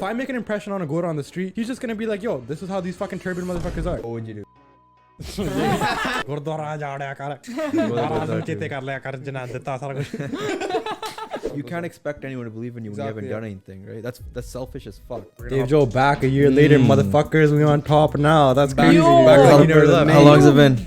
if I make an impression on a goat on the street, he's just gonna be like, yo, this is how these fucking turbid motherfuckers are. What would you do? You can't expect anyone to believe in you when you haven't done anything, right? That's selfish as fuck. Dave Joe back a year later, motherfuckers. We on top now. That's crazy. Back like you never left. How long has it been?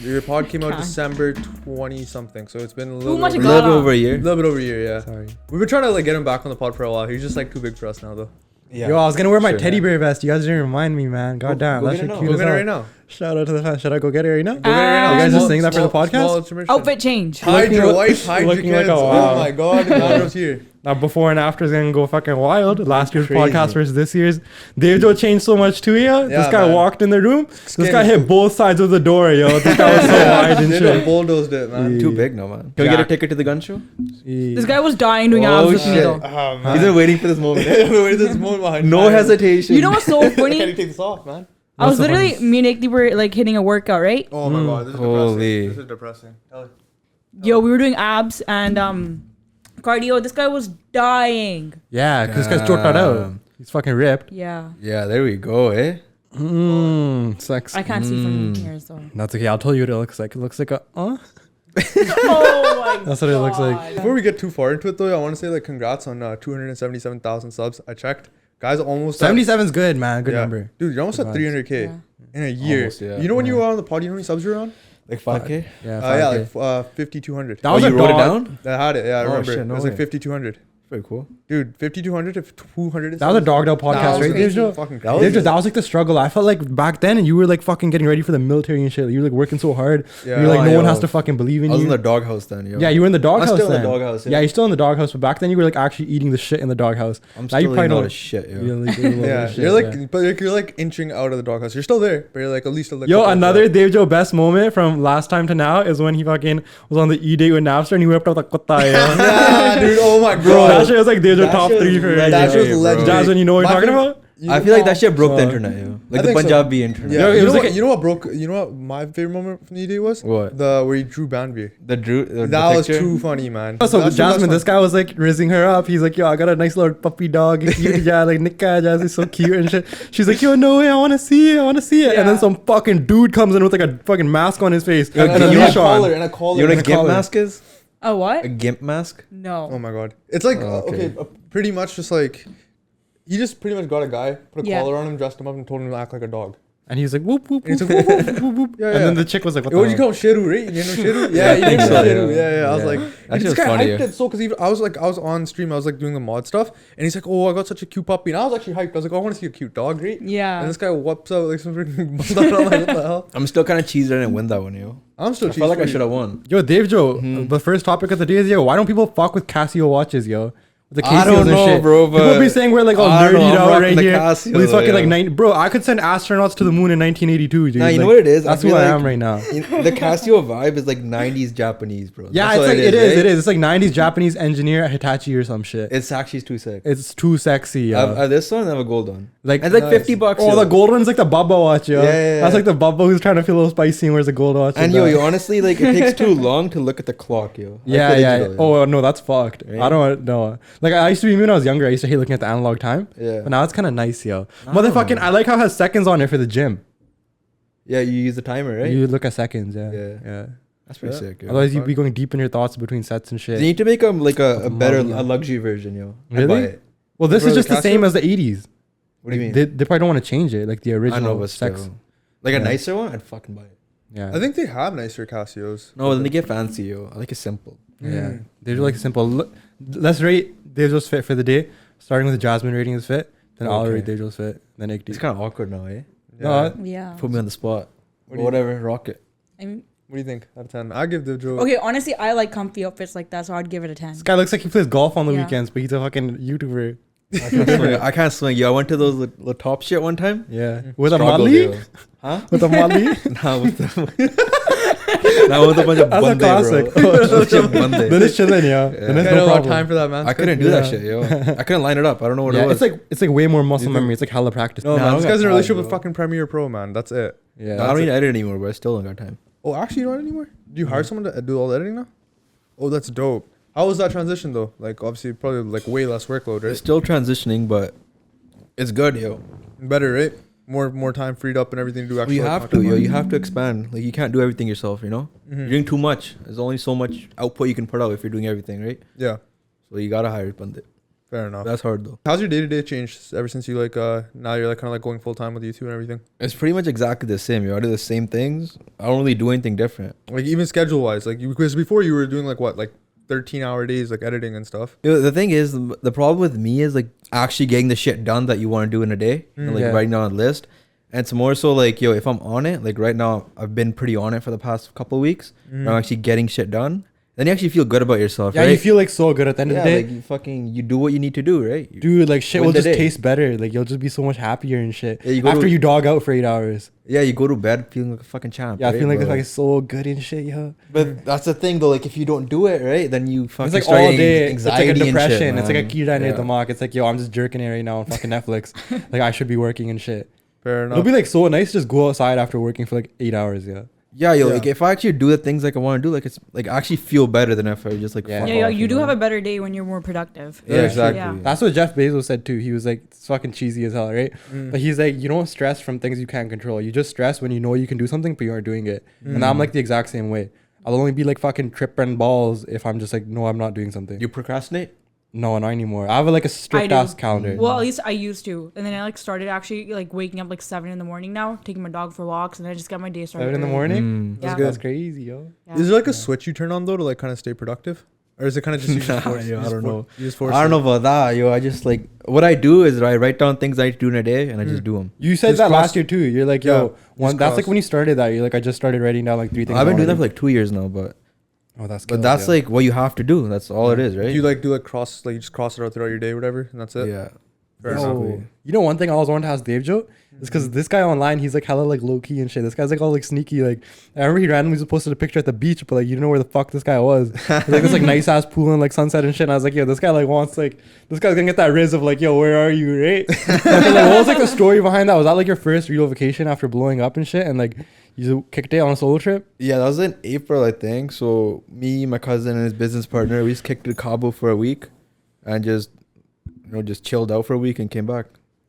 Your pod came out December 20 something, so it's been a little bit over a year. A little bit over a year, yeah. Sorry. We've been trying to like get him back on the pod for a while. He's just like too big for us now, though. Yeah. Yo, I was gonna wear my teddy bear vest. You guys didn't remind me, man. God damn, that's cute. Go get it right now. Shout out to the fans. Should I go get it right now? Go get it right now. You guys just saying that for the podcast? Outfit change. Hide your wife, hide your kids. Oh my god, Manrav's here. Now before and after is gonna go fucking wild. Last year's podcast versus this year's. Dave Joe changed so much too, yo. This guy walked in the room. This guy hit both sides of the door, yo. This guy was so wide and shit. Bulldozed it, man. Too big, no man. Can we get a ticket to the gun show? This guy was dying doing abs with me though. He's been waiting for this moment. No hesitation. You know what's so funny? Can you take this off, man? I was literally, me and Nick were like hitting a workout, right? Oh my god, this is depressing. This is depressing. Yo, we were doing abs and cardio. This guy was dying. Yeah, because this guy's choked out. He's fucking ripped. Yeah. Yeah, there we go, eh? Sex. I can't see from here, so. That's okay. I'll tell you what it looks like. It looks like a Oh my That's what it looks like. Before we get too far into it though, I want to say like congrats on 277,000 subs. I checked. Guys, almost 77's good, man. Good number. Dude, you're almost at 300k in a year. Almost, you know when you were on the pod, you know how many subs you were on? Like 5k? Yeah, 5K. Like 5,200. That was you wrote it down? I had it. Yeah, I remember. Shit, it was like 5,200. Very cool. Dude, 5,200 to 200. That was a dogged out podcast, right, Dave Joe? That was like the struggle. I felt like back then, and you were like fucking getting ready for the military and shit. You were like working so hard. Yeah. You're like, no one has to fucking believe in you. I was in the doghouse then, yo. Yeah, you were in the doghouse. I'm still then. in the doghouse. Yeah, you're still in the doghouse, but back then you were like actually eating the shit in the doghouse. I'm still eating a lot of shit, yo. You're like, but you're like inching out of the doghouse. You're still there, but you're like at least like. Yo, another Dave Joe best moment from last time to now is when he fucking was on the E-date with Napster and he whipped out the kutta, yo. Yeah, dude. Oh my god. That shit was like Dave Joe top 3 for that shit was legendary. Jasmine, you know what you're talking about? I feel like that shit broke the internet, yo. Like the Punjabi internet. Yeah, you know what broke? You know what my favorite moment from the E-Day was? What? Where he drew Banby. That was too funny, man. So Jasmine, this guy was like rizzing her up. He's like, yo, I got a nice little puppy dog. Yeah, like Nika, Jasmine's so cute and shit. She's like, yo, no way, I want to see it. Yeah. And then some fucking dude comes in with like a fucking mask on his face. And a collar. You know what a gimp mask is? A what? A gimp mask? No. Oh my god. It's like, pretty much just like, he just pretty much got a guy, put a collar on him, dressed him up, and told him to act like a dog. And he's like, whoop, whoop, whoop. And he's like, whoop, whoop, whoop, whoop. Yeah, and then the chick was like, what the you call him Shiru, right? You know Shiru? Yeah, you know Shiru. Yeah. I was like, this guy hyped it so, because I was on stream, I was like doing the mod stuff, and he's like, oh, I got such a cute puppy. And I was actually hyped. I was like, oh, I want to see a cute dog, right? Yeah. And this guy whoops out like some freaking bust out. I'm like, what the hell? I'm still kind of cheesed I didn't win that one, yo. I'm still cheesed. I felt like I should have won. Yo, Dave Joe, the first topic of the day is, yo, why don't people fuck with Casio watches, yo? The Casios I don't know, and shit. bro. But people be saying we're like all nerdy out right here. Casio, with fucking like bro, I could send astronauts to the moon in 1982, dude. Nah, you like, know what it is? That's who I am right now. The Casio vibe is like 90s Japanese, bro. Yeah, that's it's like it is. right? It is. It's like 90s Japanese engineer at Hitachi or some shit. It's actually too sick. It's too sexy. I have this one. I have a gold one. Like it's like $50. Oh, the gold one's like the Bubba watch, yo. Yeah. That's like the Bubba who's trying to feel a little spicy and wears a gold watch. And yo, honestly, like it takes too long to look at the clock, yo. Yeah. Oh no, that's fucked. Right? I don't know. Like I used to be when I was younger. I used to hate looking at the analog time. Yeah. But now it's kind of nice, yo. Motherfucking, I like how it has seconds on it for the gym. Yeah, you use the timer, right? You look at seconds, yeah. That's pretty sick. Yo. Otherwise, you'd be going deep in your thoughts between sets and shit. They need to make like a better luxury version, yo. Really? Well, this is just the same as the 80s. What do you mean? They probably don't want to change it, like the original sex. Like a nicer one, I'd fucking buy it. Yeah. I think they have nicer Casios. No, then they get fancy, yo. I like it simple. Yeah. They're like simple. Let's rate Dave Joe's fit for the day. Starting with the Jasmine rating his fit. Then I'll rate Dave Joe's fit. Then Ikti. It's kind of awkward now, eh? Yeah. Put me on the spot. Whatever, rock it. I mean, what do you think out of 10? I give Dave Joe. Okay, honestly, I like comfy outfits like that, so I'd give it a 10. This guy looks like he plays golf on the weekends, but he's a fucking YouTuber. I can't swing. Yo, I went to those little top shit one time. Yeah. With a Molly? Huh? With a Molly? Nah, with the... Now with a bunch of Bunde, classic. Bro. Then it's chilling, yeah. Then there's no problem. Time for that, man. I couldn't do that shit, yo. I couldn't line it up. I don't know what it was. It's like way more muscle memory. It's like hella practice. No, man, this guy's in a relationship with fucking Premiere Pro, man. That's it. Yeah. I don't need to edit anymore, but I still don't got time. Oh, actually, you don't anymore? Do you hire someone to do all the editing now? Oh, that's dope. How was that transition though? Like, obviously, probably like way less workload, right? It's still transitioning, but It's good, yo. Better, right? More time freed up and everything to do. Actually, You have to, yo. You have to expand. Like, you can't do everything yourself, you know? You're doing too much. There's only so much output you can put out if you're doing everything, right? Yeah. So you gotta hire Pandit. Fair enough. That's hard, though. How's your day-to-day changed ever since you like now you're like kind of like going full time with YouTube and everything? It's pretty much exactly the same, yo. I do the same things. I don't really do anything different. Like even schedule-wise, like because before you were doing like what, like 13-hour days, like editing and stuff. Yo, the thing is, the problem with me is like actually getting the shit done that you want to do in a day and like writing down a list. And it's more so like, yo, if I'm on it, like right now, I've been pretty on it for the past couple of weeks. I'm actually getting shit done. Then you actually feel good about yourself, right? Yeah, you feel like so good at the end of the day. Like you do what you need to do, right? Dude, like shit will just taste better. Like you'll just be so much happier and shit. Yeah, after you dog out for 8 hours. Yeah, you go to bed feeling like a fucking champ. Yeah, right? I feel like it's like so good and shit, yo. But that's the thing though, like if you don't do it, right, then you fucking it's like start all getting day. anxiety It's like a depression. and shit, It's like a key yeah. the mock. It's like, yo, I'm just jerking it right now on fucking Netflix. Like I should be working and shit. Fair enough. It'll be like so nice to just go outside after working for like 8 hours, yeah. Yeah, yo, like if I actually do the things like I want to do, like it's like I actually feel better than if I just like fuck Yeah, off, you do know? have a better day when you're more productive. Yeah, exactly. Yeah. That's what Jeff Bezos said too. He was like, it's fucking cheesy as hell, right? But he's like, you don't stress from things you can't control. You just stress when you know you can do something, but you aren't doing it. And I'm like the exact same way. I'll only be like fucking tripping balls if I'm just like, no, I'm not doing something. You procrastinate? No, not anymore. I have like a strict ass calendar. Well, at least I used to. And then I like started actually like waking up like 7 in the morning now, taking my dog for walks, and I just got my day started. 7 in the early. morning? Yeah. That's crazy, yo. Yeah. Is there like a switch you turn on though to like kind of stay productive, or is it kind of just you just force? Yo, I don't know. You just force. I don't know about that, yo. I just like what I do is I write down things I need to do in a day and I just do them. You said Just that cross- last year too. You're like, yo, one. That's like when you started that. You're like, I just started writing down like 3 things. I've been I doing that wanna for like 2 years now, but do. Oh, that's. but that's like what you have to do. That's all it is, right? Do you like do like cross like you just cross it out throughout your day, or whatever, and that's it. Yeah. Fair Yo, enough. you know one thing I always wanted to ask Dave Joe is because this guy online, he's like hella like low key and shit. This guy's like all like sneaky. Like I remember he randomly posted a picture at the beach, but like you didn't know where the fuck this guy was. It was, like this like nice ass pool and like sunset and shit. And I was like, yo, this guy like wants like this guy's gonna get that riz of like, yo, where are you, right? And, like, what was like the story behind that? Was that like your first real vacation after blowing up and shit? And like you kicked it on a solo trip? Yeah, that was in April, I think. So me, my cousin, and his business partner, we just kicked to Cabo for a week and just just chilled out for a week and came back.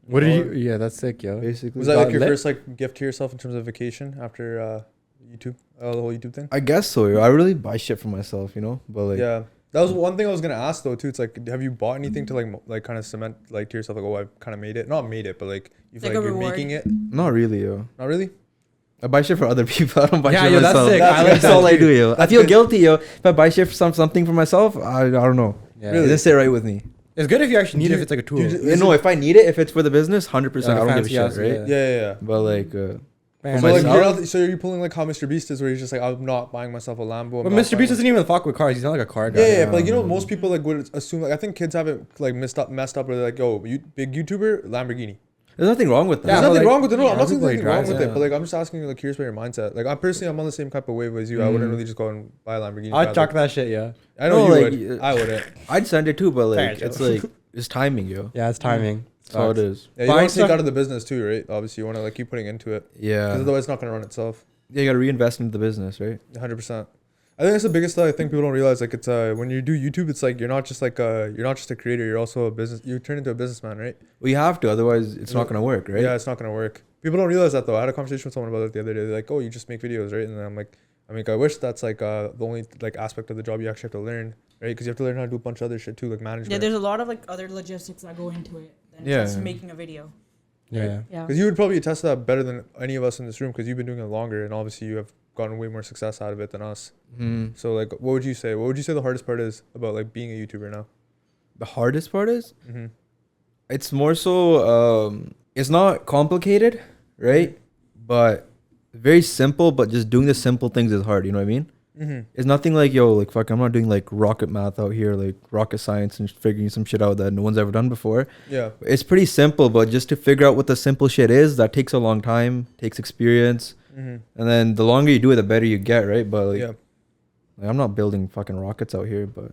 What did you? Yeah, that's sick, yo. Basically, Was that like your lit? first like gift to yourself in terms of vacation after YouTube, the whole YouTube thing? I guess so. Yo. I really buy shit for myself, but like Yeah, that was one thing I was gonna ask though too. It's like, have you bought anything to like kind of cement like to yourself like, oh, I've kind of made it, not made it, but like you feel Like like a you're reward. making it? not really, yo. Not really. I buy shit for other people. I don't buy Yeah, shit yo, for that's myself. sick. I like That's that all I too. do, yo. I That's feel good. guilty, yo. If I buy shit for something for myself, I don't know. Yeah. It Really? doesn't sit right with me. It's good if you actually need Do it you- if it's like a tool. do you- If I need it, if it's for the business, 100%, Like a I don't give a fancy shit, ass, right? yeah. Yeah. But like, Man, So For like myself? so you're pulling like how Mr. Beast is, where he's just like, I'm not buying myself a Lambo. But Mr. Beast doesn't even fuck with cars. He's not like a car guy. Yeah, but like most people like would assume like I think kids have it like messed up where they're like, yo, you big YouTuber, Lamborghini. there's nothing wrong with that. Yeah, There's but, nothing like, wrong with it. No, I'm not saying people there's he anything wrong drives, with it, yeah. but like I'm just asking you like curious about your mindset. Like I'm on the same type of wave as you. I wouldn't really just go and buy a Lamborghini. I'd chuck that shit, yeah. I know No, you like, would. I wouldn't. I'd send it too, but like, Fair, it's Joe. like, it's timing, yo. Yeah, it's timing. That's how it is. Yeah, you Buying want to take stuff- out of the business too, right? Obviously, you want to like keep putting into it because Yeah. otherwise it's not gonna run itself. Yeah, you gotta reinvest into the business, right? 100%. I think that's the biggest thing I think people don't realize. Like it's when you do YouTube, it's like you're not just a creator. You're also a business. You turn into a businessman, right? Well, you have to, otherwise it's not gonna work, right? Yeah, it's not gonna work. People don't realize that though. I had a conversation with someone about it the other day. They're like, "Oh, you just make videos, right?" And then I'm like, I wish that's like the only like aspect of the job you actually have to learn, right? Because you have to learn how to do a bunch of other shit too, like management. Yeah, there's a lot of like other logistics that go into it than Yeah. just making a video. Yeah. Yeah. Because you would probably attest to that better than any of us in this room, because you've been doing it longer, and obviously you have gotten way more success out of it than us. Mm. So like, what would you say? What would you say the hardest part is about like being a YouTuber now? The hardest part is, Mm-hmm. it's more so, it's not complicated, right? But very simple, but just doing the simple things is hard, you know what I mean? Mm-hmm. It's nothing like, yo, like, fuck, I'm not doing like rocket math out here, like rocket science and figuring some shit out that no one's ever done before. Yeah. It's pretty simple, but just to figure out what the simple shit is, that takes a long time, takes experience. Mm-hmm. And then the longer you do it, the better you get, right? But like, Yeah. like I'm not building fucking rockets out here, but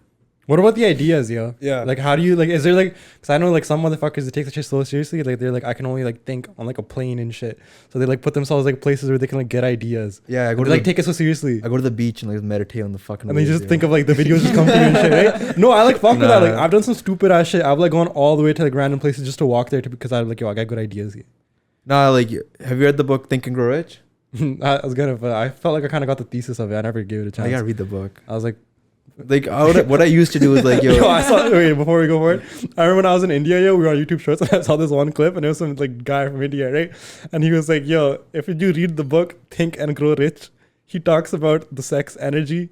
What about the ideas, yo? Yeah. Like, how do you, like, is there, like, because I know, like, some motherfuckers that take that shit so seriously, like, they're like, I can only, like, think on, like, a plane and shit. So they, like, put themselves, like, places where they can, like, get ideas. Yeah, I go And to they, like, take it so seriously. I go to the beach and like meditate on the fucking. And then you waves, just think of, like, the videos just come to you and shit, right? No, I, like, fuck with that. Like, I've done some stupid ass shit. I've, like, gone all the way to, like, random places just to walk there because I'm like, yo, I got good ideas here. Nah, like, have you read the book Think and Grow Rich? I was gonna, but I felt like I kind of got the thesis of it. I never gave it a chance. I gotta read the book. I was like, What I used to do is like, yo, I saw. Wait, before we go for it, I remember when I was in India, yo, we were on YouTube Shorts, and I saw this one clip, and it was some like guy from India, right? And he was like, yo, if you read the book Think and Grow Rich, he talks about the sex energy.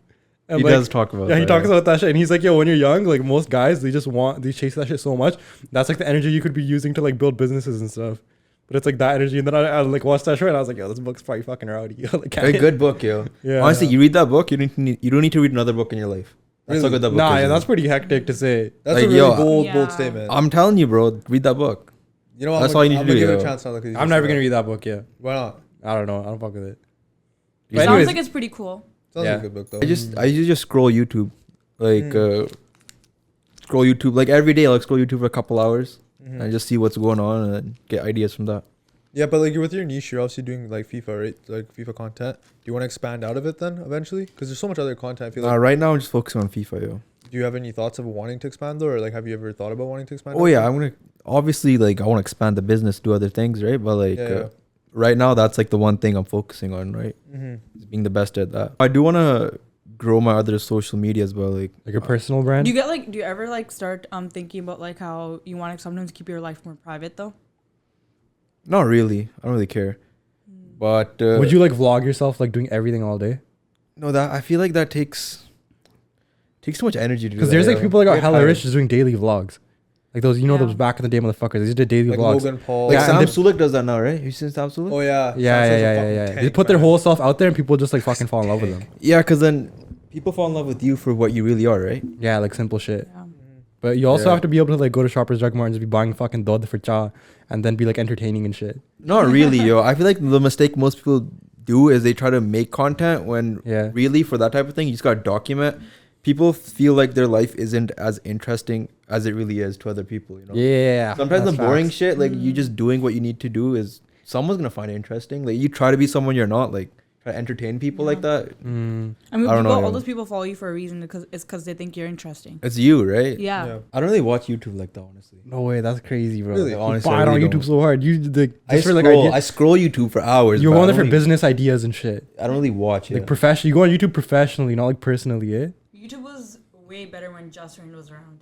And he like, does talk about. Yeah, he that, talks about that shit, and he's like, yo, when you're young, like most guys, they chase that shit so much. That's like the energy you could be using to like build businesses and stuff. But it's like that energy, and then I like watched that show, and I was like, yo, this book's probably fucking rowdy. Like, A good book, yo. Yeah. Honestly, you read that book, you don't need to read another book in your life. That's how good that book Nah, is. yeah, that's pretty hectic to say. That's Like, a really yo, bold Yeah. statement. I'm telling you, bro. Read that book. You know what? That's all you need I'm to gonna do, give it yo. a chance now. 'cause you I'm just never said gonna that. read that book. Yeah, Why not? I don't know. I don't fuck with it. It But sounds anyways, like it's pretty cool. Sounds Yeah. like a good book though. I usually just scroll YouTube, like scroll YouTube like every day. Like scroll YouTube for a couple hours and just see what's going on and then get ideas from that. Yeah, but like you're with your niche, you're obviously doing like FIFA, right? Like FIFA content. Do you want to expand out of it then eventually? Because there's so much other content. I feel like. Right now I'm just focusing on FIFA, yo. Do you have any thoughts of wanting to expand though, or like have you ever thought about wanting to expand? Oh yeah, I'm gonna obviously like I want to expand the business, do other things, right? But like Yeah. right now, that's like the one thing I'm focusing on, right? Is being the best at that. I do want to grow my other social medias, but like a personal brand. Do you ever like start thinking about like how you want to sometimes keep your life more private though? not really. I don't really care. But Would you like vlog yourself like doing everything all day? No, that I feel like that takes too much energy to do. Because that, there's like yo. people that got Get hella tired. rich just doing daily vlogs. Like those, you know, Yeah. those back in the day motherfuckers. They just did daily Like vlogs. Logan Paul. Like Yeah, Sam and they- Sulek does that now, right? You seen Sam Sulek? Oh yeah. Yeah. They put their whole self out there and people just like fucking fall in love with them. Yeah, because then people fall in love with you for what you really are, right? Yeah, like simple shit. Yeah. But you also Yeah. have to be able to like go to Shoppers Drug Mart and just be buying fucking dod for cha and then be like entertaining and shit. Not really, yo. I feel like the mistake most people do is they try to make content when Yeah. really for that type of thing you just gotta document. People feel like their life isn't as interesting as it really is to other people, you know? Yeah. Sometimes the that's boring facts. shit, like you just doing what you need to do is someone's gonna find it interesting. Like you try to be someone you're not, like try to entertain people like that. I mean, I don't know, all yo. those people follow you for a reason because they think you're interesting. It's you, right? Yeah. I don't really watch YouTube like that, honestly. No way, that's crazy, bro. Really? You Honestly, buy I it on really YouTube don't. so hard. You like I just for like scroll, ideas. I scroll YouTube for hours. You're but going I there for don't really- business ideas and shit. I don't really watch it. Like professional. You go on YouTube professionally, not like personally, eh? YouTube was way better when Justin was around.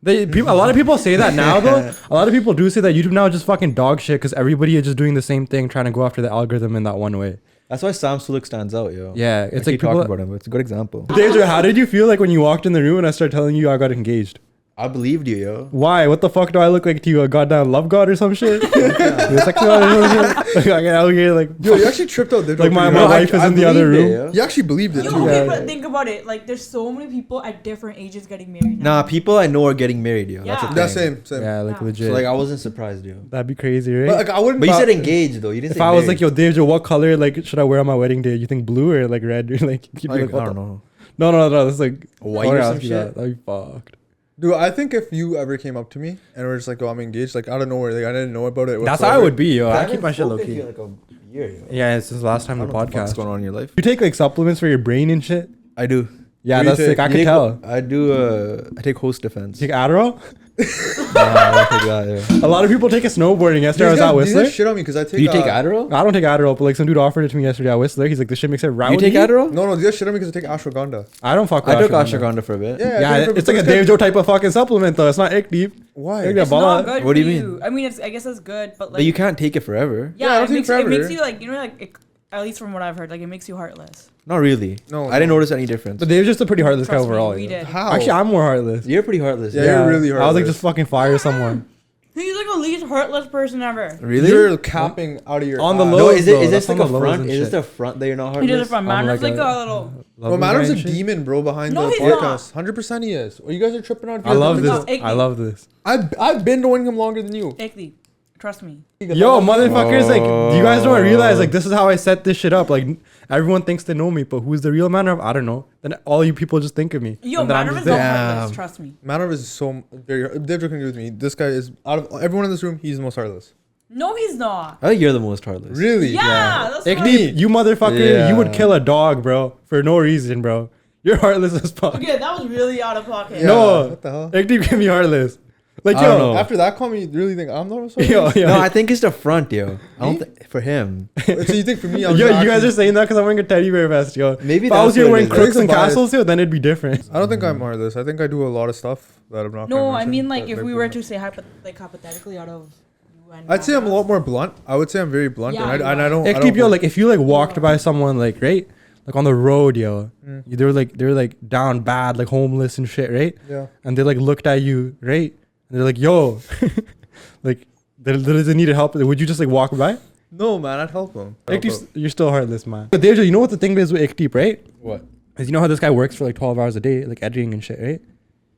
A lot of people say that now, though. A lot of people do say that YouTube now is just fucking dog shit because everybody is just doing the same thing, trying to go after the algorithm in that one way. That's why Sam Sulek stands out, yo. Yeah, I it's keep like talking people. about him. But it's a good example. Deja, how did you feel like when you walked in the room and I started telling you I got engaged? I believed you, yo. Why? What the fuck do I look like to you? A goddamn love god or some shit? You're sexy or some shit? Like, I get out here like, Yo, you actually tripped out. like my wife is in the other room. You actually believed it Yo, too. okay, Yeah. but think about it. Like, there's so many people at different ages getting married now. Nah, people I know are getting married, yo. That's Yeah. the Yeah, thing. same. Yeah, like Yeah. legit. So like I wasn't surprised, yo. That'd be crazy, right? But like I wouldn't. But you buy- said engaged though. You didn't if say I was like, married. yo, Deja, what color like should I wear on my wedding day? You think blue or like red? Or like, you'd be Like, like, what I don't the- know. No. That's like White don't or ask some me shit? that. That'd be fucked. Dude, I think if you ever came up to me and were just like, "Oh, I'm engaged," like out of nowhere, like I didn't know about it. That's how I would be, yo. I haven't keep my shit low spoken to key. you like a year, yo. Yeah, it's since the last time I the don't know what the fuck's podcast. going on in your life. You take like supplements for your brain and shit. I do. Yeah, What do you that's take? like I You could take- tell. I do. I take host defense. Take Adderall. Nah, I don't take that, yeah. A lot of people take it snowboarding. Yesterday I was at These Whistler. guys shit on me because I take. Do you take Adderall? I don't take Adderall, but like some dude offered it to me yesterday at Whistler. He's like, this shit makes it rowdy. You take Adderall? No, these guys shit on me because I take ashwagandha. I don't fuck with I took ashwagandha. ashwagandha for a bit. Yeah, Yeah, I take it it's for- like a this guy- Dave Joe type of fucking supplement though. It's not ick deep. Why? Yeah, It's ball- not good What do for you you. I mean, I guess it's good, but like. But you can't take it forever. Yeah, I Yeah, don't it think makes, forever. it makes you like, you know, like, at least from what I've heard, like it makes you heartless. Not really. No, I didn't notice any difference. But Dave's just a pretty heartless guy Trust me, overall. we you know. did. How? Actually, I'm more heartless. You're pretty heartless. Yeah, you're really I was like heartless. just fucking fire someone. He's like the least heartless person ever. Really? You're capping out of your On the ass. low- No, is though, this that's like on a the lows front? and Is this shit. the front that you're not He heartless? does it from I'm Manrav's like like a- a little. Bro, Lovely Manrav's guy a and shit. demon, bro, behind No, the he's podcast. 100% he is. Or you guys are tripping out. I love No, this. ick I me. love this. I've been knowing him longer than you. Ickly. Trust me. Yo, motherfuckers, like, you guys don't realize, like, this is how I set this shit up. Like, everyone thinks they know me, but who's the real Manrav? I don't know. Then all you people just think of me. Yo, Manrav is not heartless. Trust me. Manrav is so very. They're joking with me. This guy is out of everyone in this room. He's the most heartless. No, he's not. I think you're the most heartless. Really? Yeah. That's Ikdeep, you motherfucker, you would kill a dog, bro, for no reason, bro. You're heartless as fuck. Okay, that was really out of pocket. Yeah, No, what the hell? Ikdeep can be heartless. Like, I don't yo, know. After that comment, you really think I'm the most heartless? yo. No, I think it's the front, yo. I don't think for him. So you think for me, I'm Yo, just you guys actually- are saying that because I'm wearing a teddy bear vest, yo. Maybe if I was that's here what it wearing is. crooks and It's a bias. castles, yo, then it'd be different. I don't think I'm heartless. I think I do a lot of stuff that I'm not. No, gonna I mention, mean, like, but, if we pretty were much. to say hypothetically out of you and I'd say I'm a Manrav. lot more blunt. I would say I'm very blunt, Yeah, and you I are. don't. I Ikdeep, don't yo, like, if you like walked by someone, like, right, like on the road, yo, they were like down bad, like homeless and shit, right? yeah. And they like looked at you, right? And they're like, yo, like, they needed help. Would you just like walk by? No, man, I'd help him. Ikdeep, you're still heartless, man. But Deja, you know what the thing is with Ikdeep, right? What? Is you know how this guy works for like 12 hours a day, like editing and shit, right?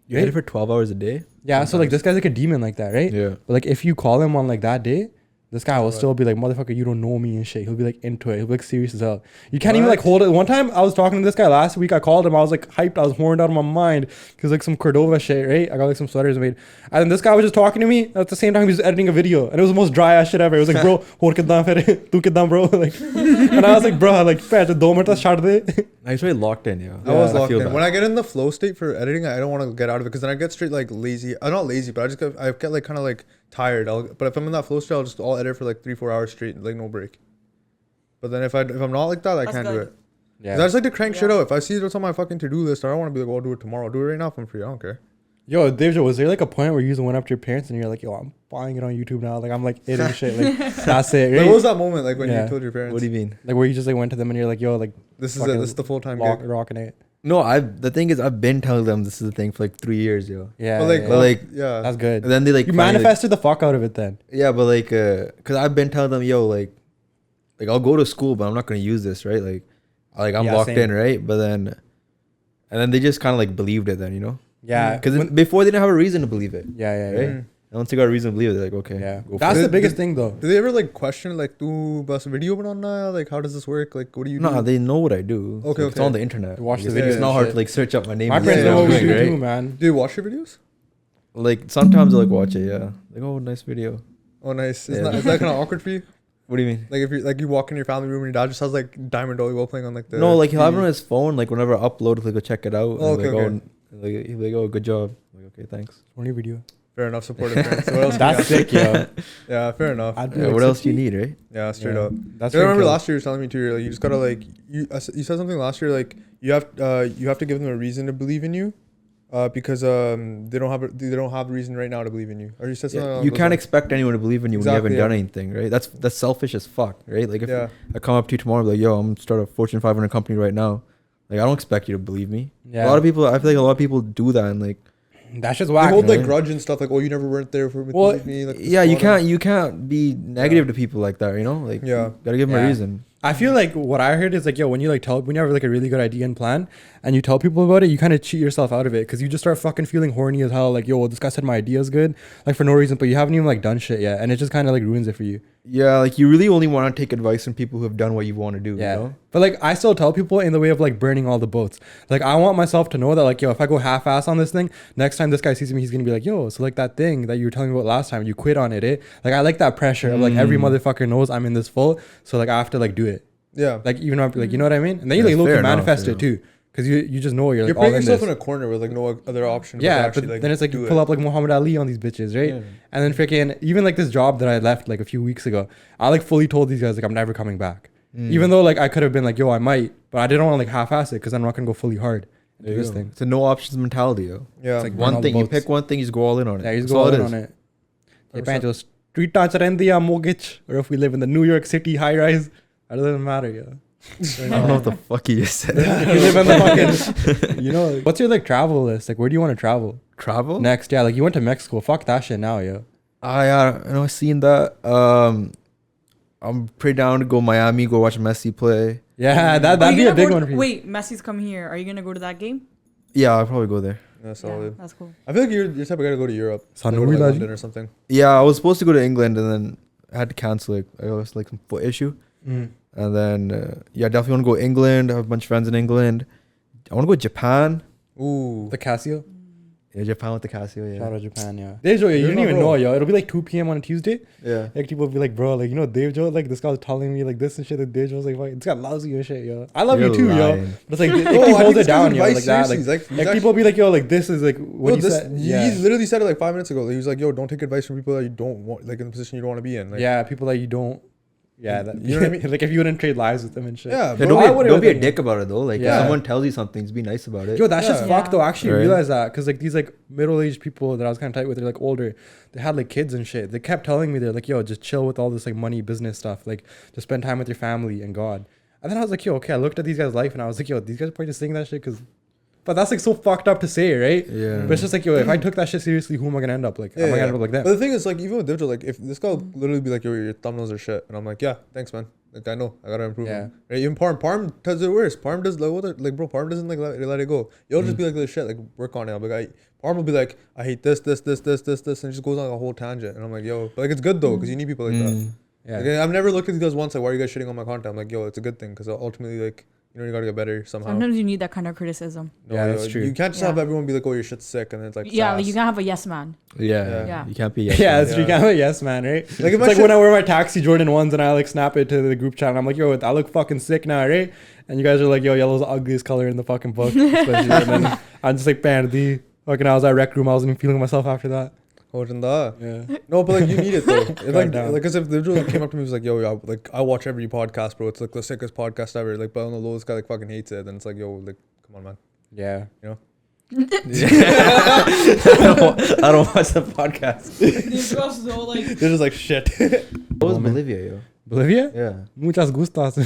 You edit for 12 hours a day? Yeah, so like this guy's like a demon like that, right? Yeah. But like if you call him on like that day, this guy will still be like, motherfucker, you don't know me and shit. He'll be like into it. He'll be like serious as hell. You can't even like hold it. One time I was talking to this guy last week. I called him. I was like hyped. I was horned out of my mind because like some Cordova shit, right? I got like some sweaters made. And then this guy was just talking to me. At the same time, he was editing a video. And it was the most dry ass shit ever. It was like, bro, hor kitna fere? Tu kitna, bro? Like, and I was like, bro, like, peh, 2 minutes shard de. I was really locked in, yo. I was locked feel in. that. When I get in the flow state for editing, I don't want to get out of it because then I get straight like lazy. I'm not lazy, but I get like kind of like tired. But if I'm in that flow state, I'll edit for like 3-4 hours straight, like no break. But then if I'm not like that, I can't do it. Yeah. 'Cause I just like to crank shit out. If I see it's on my fucking to do list, I don't want to be like, oh, I'll do it tomorrow. I'll do it right now if I'm free. I don't care. Yo, Deja, was there like a point where you just went up to your parents and you're like, yo, I'm buying it on YouTube now. Like, I'm like editing shit. Like, that's it, right? Like, what was that moment like when Yeah. you told your parents? What do you mean? Like, where you just like went to them and you're like, yo, like, This is fucking it. This is the full time rock, gig. rocking it. No, the thing is, I've been telling them this is the thing for like 3 years, yo. Yeah. But like, yeah, But, like, yeah. that's good. And then they like You finally, manifested the fuck out of it then. yeah, but like, cause I've been telling them, yo, like I'll go to school, but I'm not gonna use this, right? Like I'm Yeah, locked same. in, right? But then, and then they just kind of like believed it, then you know, Yeah. because before they didn't have a reason to believe it, Yeah. right? Mm. And once they got a reason to believe it, they're like, okay, Yeah. go for That's it. the biggest thing though. Do they ever like question like, "Tu bas video banana? Like, how does this work? Like, what do you No, do?" they know what I do. Okay, It's okay. on the internet. To watch the Like, videos It's not and hard shit. to like search up my name. My and parents see know what what I'm we doing, do right? too, man. Do you watch your videos? Like sometimes I like watch it, yeah. Like, oh, nice video. Oh, nice. Yeah. Is that kind of awkward for you? What do you mean? Like if you walk in your family room and your dad just has like Diamond Dolly while playing on like the No, like he'll have it TV. on his phone. Like whenever I upload, like go check it out. Oh, and, okay, like, okay. he'll be like, oh, good job. I'm like, okay, thanks. Only video. Fair enough, supportive parents. What else? do you That's got? sick, yo. Yeah, fair enough. I'd be Yeah, like what else do you 60. need, right? Yeah, straight Yeah. up. That's I remember pretty last year you were telling me too. Like you just gotta like you said something last year like you have to give them a reason to believe in you, because they don't have a reason right now to believe in you. Or you said something. Yeah, along you those can't lines. expect anyone to believe in you when you Exactly, haven't done yeah. anything, right? That's selfish as fuck, right? Like if Yeah. I come up to you tomorrow, and be like, yo, I'm gonna start a Fortune 500 company right now. Like I don't expect you to believe me. Yeah. A lot of people, I feel like a lot of people do that, and like, That's just They whack. hold like right? grudge and stuff like, oh, you never weren't there for Well, with me. Like, this yeah, you bottom. can't be negative to people like that, you know? Like, Yeah. gotta give them Yeah. a reason. I feel like what I heard is like, yo, when you have like a really good idea and plan and you tell people about it, you kind of cheat yourself out of it because you just start fucking feeling horny as hell. Like, yo, well, this guy said my idea is good, like for no reason, but you haven't even like done shit yet. And it just kind of like ruins it for you. Yeah, like you really only want to take advice from people who have done what you want to do, Yeah. you know? But like, I still tell people in the way of like burning all the boats. Like, I want myself to know that like, yo, if I go half ass on this thing, next time this guy sees me, he's going to be like, yo, so like that thing that you were telling me about last time, you quit on it, eh? Like, I like that pressure of like every motherfucker knows I'm in this full. So like, I have to like do it. Yeah. Like, even if, like, you know what I mean? And then you That's like look fair to manifest enough, it too. Because you just know you're like You're all putting in yourself this. in a corner with like no other option. Yeah, to but actually, like, then it's like do you pull it. up like Muhammad Ali on these bitches, right? Yeah. And then freaking even like this job that I left like a few weeks ago, I like fully told these guys like I'm never coming back. Even though like I could have been like, yo, I might, but I didn't want to like half-ass it because I'm not gonna go fully hard into this thing. It's a no options mentality, yo. Yeah. It's like burn One all the thing, you boats. pick one thing, you just go all in on it. Yeah, you just That's go all in it on is. it. Hey, Pancho, street dance rendiya mortgage, or if we live in the New York City high rise, it doesn't matter, yo. I don't know what the fuck you just said. You live in the fucking, you know. What's your like travel list? Like, where do you want to travel Travel? next? Yeah, like you went to Mexico. Fuck that shit now, yo. I know, I've seen that. I'm pretty down to go Miami, go watch Messi play. Yeah, Are that'd you be a gonna big go one to- for you. Wait, Messi's coming here. Are you gonna go to that game? Yeah, I'll probably go there. Yeah, solid. That's cool. I feel like you're type of guy to go to Europe. Sanu Go to, like, Lali. London or something. Yeah, I was supposed to go to England and then I had to cancel it. I was like some foot issue. Mm. And then, yeah, definitely want to go England. I have a bunch of friends in England. I want to go to Japan. Ooh. The Casio. Yeah, Japan with the Casio, yeah. Shout out Japan, yeah. Dave Joe, you You're didn't not even bro. know, yo. It'll be like 2 p.m. on a Tuesday. Yeah. Like people will be like, bro, like, you know, Dave Joe, like this guy was telling me like this and shit. Like Dave Joe's like, this guy loves you and shit, yo. I love You're you too, yo. lying. But it's like, Bro, he I holds think it this guy's down, yo, advice, like that. seriously, Like, he's like- like people be like, yo, like this is like what Yo, he this, said. he Yeah. literally said it like 5 minutes ago. He was like, "Yo, don't take advice from people that you don't want, like in a position you don't want to be in." Like, Yeah, people that you don't. Yeah, that, You know what I mean? Like if you wouldn't trade lives with them and shit. Yeah, Yeah, bro. don't be a dick about it though. Like, Yeah. if someone tells you something, just be nice about it. Yo, that shit's Yeah. fucked though. I actually Right. realized that because like these like middle-aged people that I was kind of tight with, they're like older. They had like kids and shit. They kept telling me they're like, yo, just chill with all this like money business stuff. Like, just spend time with your family and God. And then I was like, yo, okay. I looked at these guys' life and I was like, yo, these guys are probably just saying that shit because. But that's like so fucked up to say, right? Yeah. But it's just like, yo, if I took that shit seriously, who am I gonna end up like? Am I gonna end up like But them? the thing is, like, even with digital, like, if this guy would literally be like, "Yo, your thumbnails are shit," and I'm like, "Yeah, thanks, man. Like, I know, I gotta improve." Yeah. Them. Right? Even Parm does it worse. Parm does like, bro, Parm doesn't like let it go. You'll just be like, "This shit, like, work on it." I'll be like, Parm will be like, "I hate this, and it just goes on a whole tangent. And I'm like, "Yo," but like, it's good though, because you need people like that. Mm. Yeah. Like, I've never looked at these guys once like, "Why are you guys shitting on my content?" I'm like, "Yo, it's a good thing," because ultimately, like, you know, you gotta get better somehow. Sometimes you need that kind of criticism. Yeah, that's true. You can't just Yeah. have everyone be like, "Oh, your shit's sick," and it's like, Yeah, like sass. you can have a yes man. Yeah. Yeah. You can't be. Yeah, that's true. Yeah. Yeah, yes, man, right? Like, if It's my like shit- when I wear my taxi Jordan ones and I like snap it to the group chat and I'm like, yo, I look fucking sick now, right? And you guys are like, yo, yellow's the ugliest color in the fucking book. Especially. And then I'm just like, man, the fucking I was at rec room, I wasn't even feeling myself after that. Yeah. Yeah. No, but like you need it though. If, like, down. like, cause if the dude like, came up to me and was like, "Yo, I watch every podcast, bro. It's like the sickest podcast ever." Like, but on the low, this guy like fucking hates it. Then it's like, "Yo, like, come on, man." Yeah. You know? I don't watch the podcast. These girls so like. They're just like shit. What was Bolivia, yo? Bolivia? Yeah. Muchas gustas.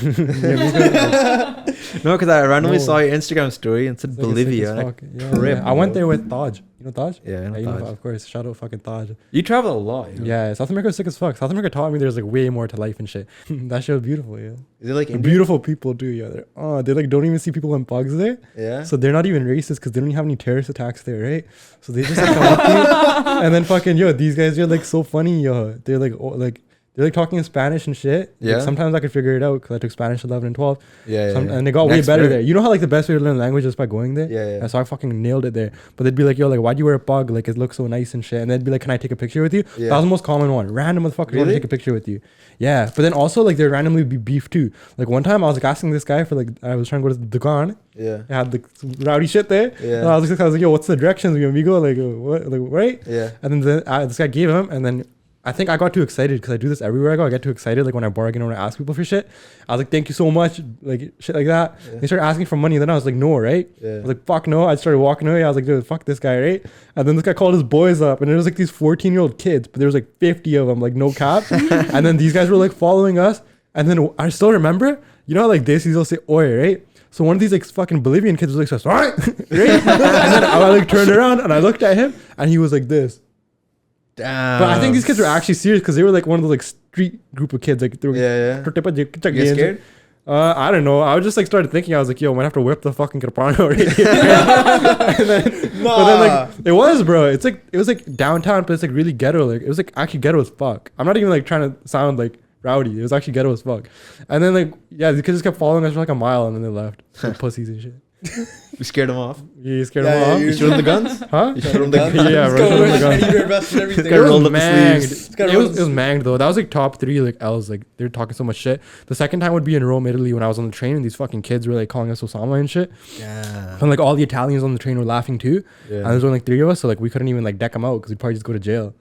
No, because I randomly No. saw your Instagram story and said Bolivia. and rip, I went bro. there with Taj. You know Taj? Yeah, I know you know, Taj. of course. Shout out fucking Taj. You travel a lot. Yo. Yeah, South America was sick as fuck. South America taught me there's like way more to life and shit. That shit was beautiful, yeah. Is it like And India? beautiful people too, yeah. They like don't even see people in pugs there. Yeah. So they're not even racist because they don't even have any terrorist attacks there, right? So they just like come up to you and then fucking yo, these guys are like so funny, yo. They're like they're like talking in Spanish and shit. Yeah. Like, sometimes I could figure it out because I took Spanish 11 and 12. Yeah. And they got way Next better year. there. You know how like the best way to learn language is by going there? Yeah, yeah. And so I fucking nailed it there. But they'd be like, yo, like why'd you wear a pug? Like it looks so nice and shit. And they'd be like, can I take a picture with you? Yeah. That was the most common one. Random motherfuckers want to Really? take a picture with you. Yeah. But then also like they'd randomly be beef too. Like one time I was like asking this guy for like I was trying to go to the Dugan. Yeah. I had like some rowdy shit there. Yeah. And I was like, yo, what's the directions? We go like what? Like right? Yeah. And then this guy gave him, and then I think I got too excited because I do this everywhere I go. I get too excited, like when I bargain or when I ask people for shit. I was like, thank you so much, like shit like that. Yeah. They started asking for money, and then I was like, no, right? I Yeah. was like, fuck no. I started walking away. I was like, dude, fuck this guy, right? And then this guy called his boys up, and there was like these 14-year-old kids, but there was like 50 of them, like no cap. And then these guys were like following us. And then I still remember, you know, how, like this, they'll say, oi, right? So one of these like fucking Bolivian kids was like, right? Right? And then I like turned around and I looked at him, and he was like this. Damn. But I think these kids were actually serious because they were like one of those like street group of kids. Like they were Yeah. You get scared? I don't know. I was just like started thinking. I was like, yo, I'm gonna have to whip the fucking Carpano right here. And then, but then like it was, bro. It's like it was like downtown, but it's like really ghetto. Like it was like actually ghetto as fuck. I'm not even like trying to sound like rowdy. It was actually ghetto as fuck. And then like yeah, the kids just kept following us for like a mile, and then they left. Like pussies and shit. You scared them off? You scared Yeah, them yeah, off? You showed them the guns? Huh? You showed them the guns? Yeah, Let's right, go. showed them the I guns. need to invest in everything. Guy rolled up the manged. sleeves. This guy It rolled was manged though. That was like top 3 like L's. Like they were talking so much shit. The second time would be in Rome, Italy, when I was on the train and these fucking kids were like calling us Osama and shit. Yeah. And like all the Italians on the train were laughing too. Yeah. And there's only like 3 of us, so like we couldn't even like deck them out because we'd probably just go to jail.